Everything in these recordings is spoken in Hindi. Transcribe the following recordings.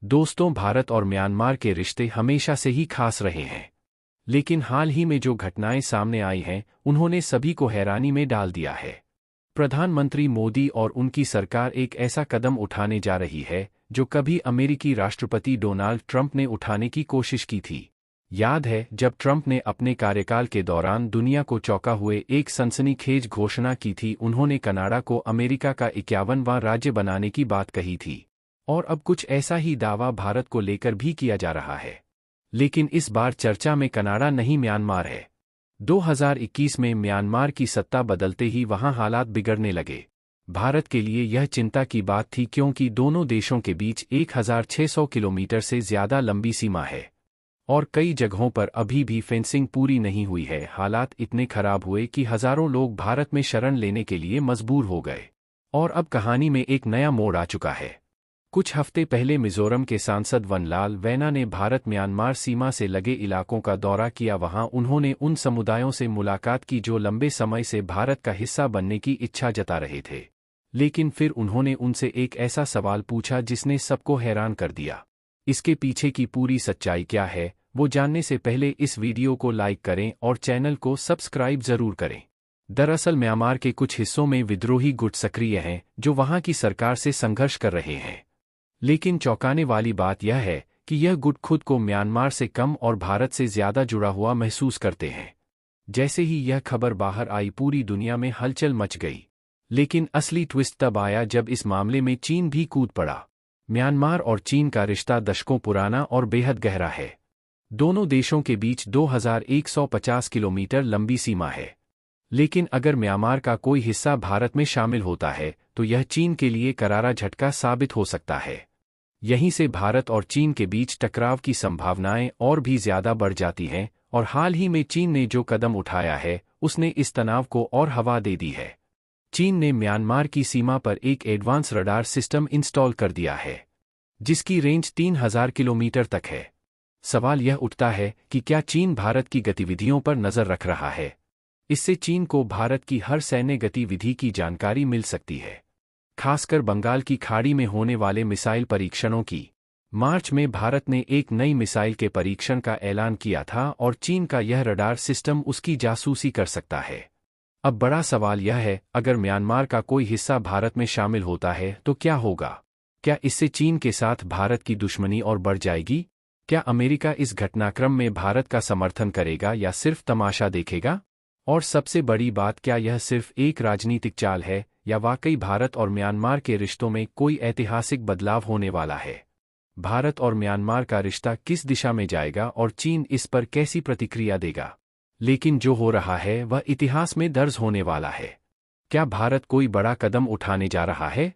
दोस्तों, भारत और म्यांमार के रिश्ते हमेशा से ही खास रहे हैं। लेकिन हाल ही में जो घटनाएं सामने आई हैं, उन्होंने सभी को हैरानी में डाल दिया है। प्रधानमंत्री मोदी और उनकी सरकार एक ऐसा कदम उठाने जा रही है जो कभी अमेरिकी राष्ट्रपति डोनाल्ड ट्रंप ने उठाने की कोशिश की थी। याद है जब ट्रंप ने अपने कार्यकाल के दौरान दुनिया को चौंका हुए एक सनसनीखेज घोषणा की थी। उन्होंने कनाडा को अमेरिका का 51वां राज्य बनाने की बात कही थी। और अब कुछ ऐसा ही दावा भारत को लेकर भी किया जा रहा है। लेकिन इस बार चर्चा में कनाडा नहीं, म्यांमार है। 2021 में म्यांमार की सत्ता बदलते ही वहां हालात बिगड़ने लगे। भारत के लिए यह चिंता की बात थी, क्योंकि दोनों देशों के बीच 1600 किलोमीटर से ज्यादा लंबी सीमा है और कई जगहों पर अभी भी फेंसिंग पूरी नहीं हुई है। हालात इतने खराब हुए कि हजारों लोग भारत में शरण लेने के लिए मजबूर हो गए। और अब कहानी में एक नया मोड़ आ चुका है। कुछ हफ्ते पहले मिजोरम के सांसद वनलाल वैना ने भारत म्यांमार सीमा से लगे इलाकों का दौरा किया। वहां उन्होंने उन समुदायों से मुलाकात की जो लंबे समय से भारत का हिस्सा बनने की इच्छा जता रहे थे। लेकिन फिर उन्होंने उनसे एक ऐसा सवाल पूछा जिसने सबको हैरान कर दिया। इसके पीछे की पूरी सच्चाई क्या है, वो जानने से पहले इस वीडियो को लाइक करें और चैनल को सब्सक्राइब जरूर करें। दरअसल म्यांमार के कुछ हिस्सों में विद्रोही गुट सक्रिय हैं जो वहां की सरकार से संघर्ष कर रहे हैं। लेकिन चौंकाने वाली बात यह है कि यह गुट खुद को म्यांमार से कम और भारत से ज्यादा जुड़ा हुआ महसूस करते हैं। जैसे ही यह खबर बाहर आई, पूरी दुनिया में हलचल मच गई। लेकिन असली ट्विस्ट तब आया जब इस मामले में चीन भी कूद पड़ा। म्यांमार और चीन का रिश्ता दशकों पुराना और बेहद गहरा है। दोनों देशों के बीच 2150 किलोमीटर लंबी सीमा है। लेकिन अगर म्यांमार का कोई हिस्सा भारत में शामिल होता है तो यह चीन के लिए करारा झटका साबित हो सकता है। यहीं से भारत और चीन के बीच टकराव की संभावनाएं और भी ज्यादा बढ़ जाती हैं। और हाल ही में चीन ने जो कदम उठाया है उसने इस तनाव को और हवा दे दी है। चीन ने म्यांमार की सीमा पर एक एडवांस रडार सिस्टम इंस्टॉल कर दिया है जिसकी रेंज 3000 किलोमीटर तक है। सवाल यह उठता है कि क्या चीन भारत की गतिविधियों पर नजर रख रहा है। इससे चीन को भारत की हर सैन्य गतिविधि की जानकारी मिल सकती है, खासकर बंगाल की खाड़ी में होने वाले मिसाइल परीक्षणों की। मार्च में भारत ने एक नई मिसाइल के परीक्षण का ऐलान किया था और चीन का यह रडार सिस्टम उसकी जासूसी कर सकता है। अब बड़ा सवाल यह है, अगर म्यांमार का कोई हिस्सा भारत में शामिल होता है तो क्या होगा। क्या इससे चीन के साथ भारत की दुश्मनी और बढ़ जाएगी। क्या अमेरिका इस घटनाक्रम में भारत का समर्थन करेगा या सिर्फ तमाशा देखेगा। और सबसे बड़ी बात, क्या यह सिर्फ एक राजनीतिक चाल है या वाकई भारत और म्यांमार के रिश्तों में कोई ऐतिहासिक बदलाव होने वाला है। भारत और म्यांमार का रिश्ता किस दिशा में जाएगा और चीन इस पर कैसी प्रतिक्रिया देगा। लेकिन जो हो रहा है वह इतिहास में दर्ज होने वाला है। क्या भारत कोई बड़ा कदम उठाने जा रहा है।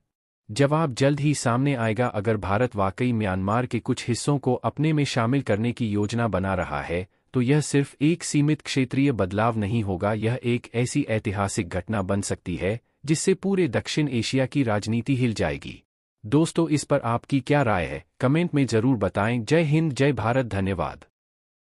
जवाब जल्द ही सामने आएगा। अगर भारत वाकई म्यांमार के कुछ हिस्सों को अपने में शामिल करने की योजना बना रहा है तो यह सिर्फ एक सीमित क्षेत्रीय बदलाव नहीं होगा, यह एक ऐसी ऐतिहासिक घटना बन सकती है जिससे पूरे दक्षिण एशिया की राजनीति हिल जाएगी। दोस्तों, इस पर आपकी क्या राय है, कमेंट में जरूर बताएं। जय हिंद, जय भारत, धन्यवाद।